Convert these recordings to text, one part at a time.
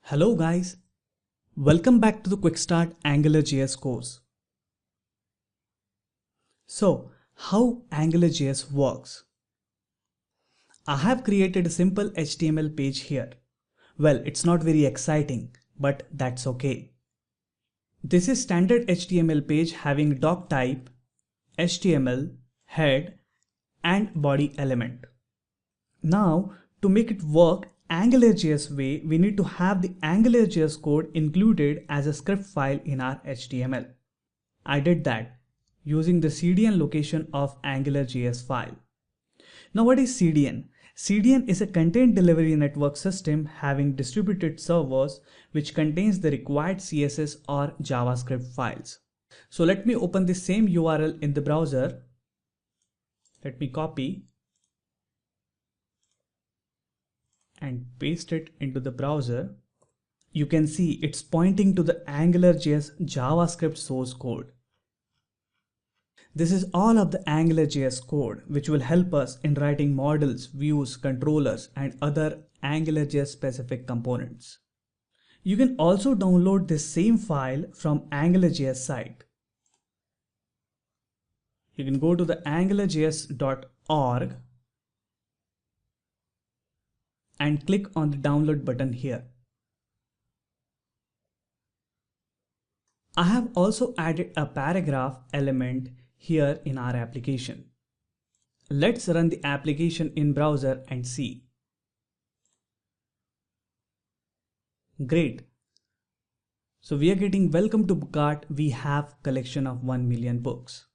Hello guys, welcome back to the Quick Start AngularJS course. So, how AngularJS works? I have created a simple HTML page here. Well, it's not very exciting, but that's okay. This is standard HTML page having doc type, HTML, head, and body element. Now, to make it work AngularJS way, we need to have the AngularJS code included as a script file in our HTML. I did that using the CDN location of AngularJS file. Now what is CDN? CDN is a content delivery network system having distributed servers which contains the required CSS or JavaScript files. So let me open the same URL in the browser. Let me copy and paste it into the browser. You can see it's pointing to the AngularJS JavaScript source code. This is all of the AngularJS code which will help us in writing models, views, controllers, and other AngularJS specific components. You can also download this same file from AngularJS site. You can go to the angularjs.org and click on the download button here. I have also added a paragraph element here in our application. Let's run the application in browser and see. Great. So we are getting welcome to Bookart. We have collection of 1 million books.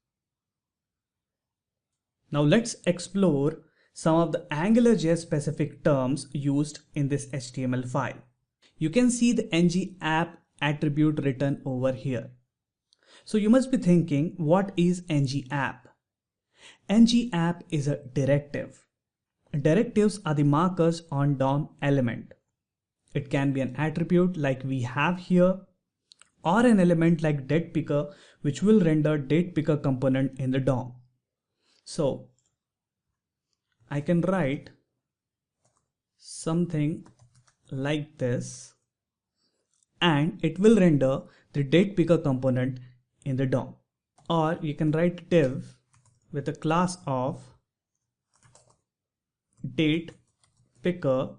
Now let's explore some of the AngularJS specific terms used in this HTML file. You can see the ng-app attribute written over here. So you must be thinking, what is ng-app? ng-app is a directive. Directives are the markers on DOM element. It can be an attribute like we have here, or an element like datePicker which will render datePicker component in the DOM. So I can write something like this and it will render the datePicker component in the DOM. Or you can write div with a class of datePicker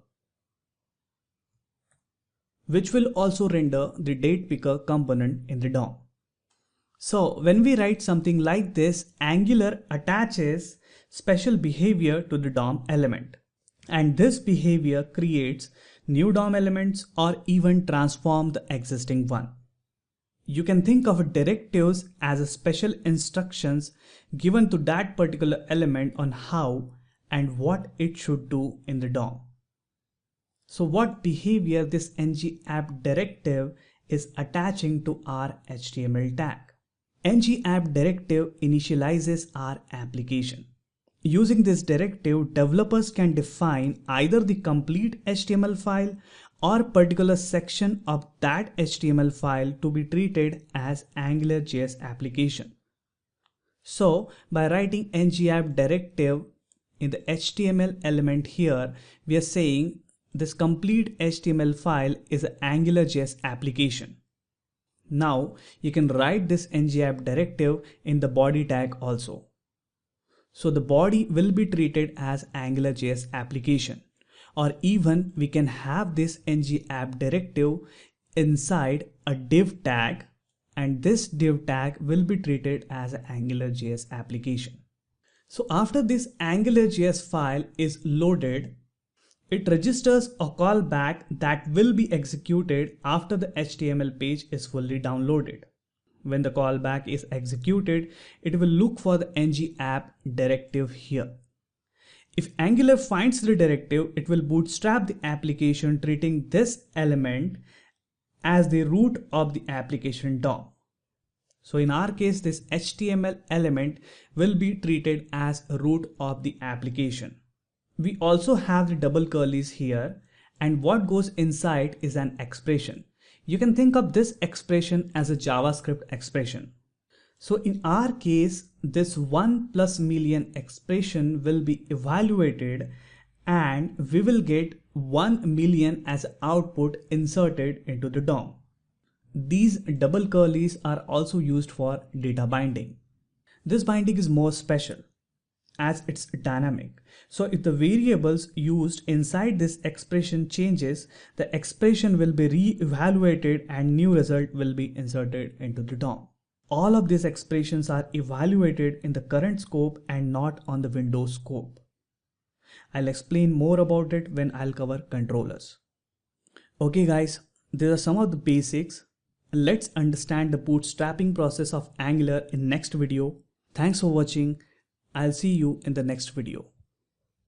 which will also render the datePicker component in the DOM. So when we write something like this, Angular attaches special behavior to the DOM element, and this behavior creates new DOM elements or even transform the existing one. You can think of directives as a special instructions given to that particular element on how and what it should do in the DOM. So what behavior this ng-app directive is attaching to our HTML tag? ng-app directive initializes our application. Using this directive, developers can define either the complete HTML file or particular section of that HTML file to be treated as AngularJS application. So by writing ng-app directive in the HTML element here, we are saying this complete HTML file is an AngularJS application. Now you can write this ng-app directive in the body tag also. So the body will be treated as AngularJS application, or even we can have this ng-app directive inside a div tag, and this div tag will be treated as an AngularJS application. So after this AngularJS file is loaded, it registers a callback that will be executed after the HTML page is fully downloaded. When the callback is executed, it will look for the ng-app directive here. If Angular finds the directive, it will bootstrap the application, treating this element as the root of the application DOM. So in our case, this HTML element will be treated as a root of the application. We also have the double curlies here, and what goes inside is an expression. You can think of this expression as a JavaScript expression. So in our case, this 1+ million expression will be evaluated and we will get 1 million as output inserted into the DOM. These double curlies are also used for data binding. This binding is more special as it's dynamic. So if the variables used inside this expression changes, the expression will be re-evaluated and new result will be inserted into the DOM. All of these expressions are evaluated in the current scope and not on the Windows scope. I'll explain more about it when I'll cover controllers. Okay guys, these are some of the basics. Let's understand the bootstrapping process of Angular in next video. Thanks for watching. I'll see you in the next video.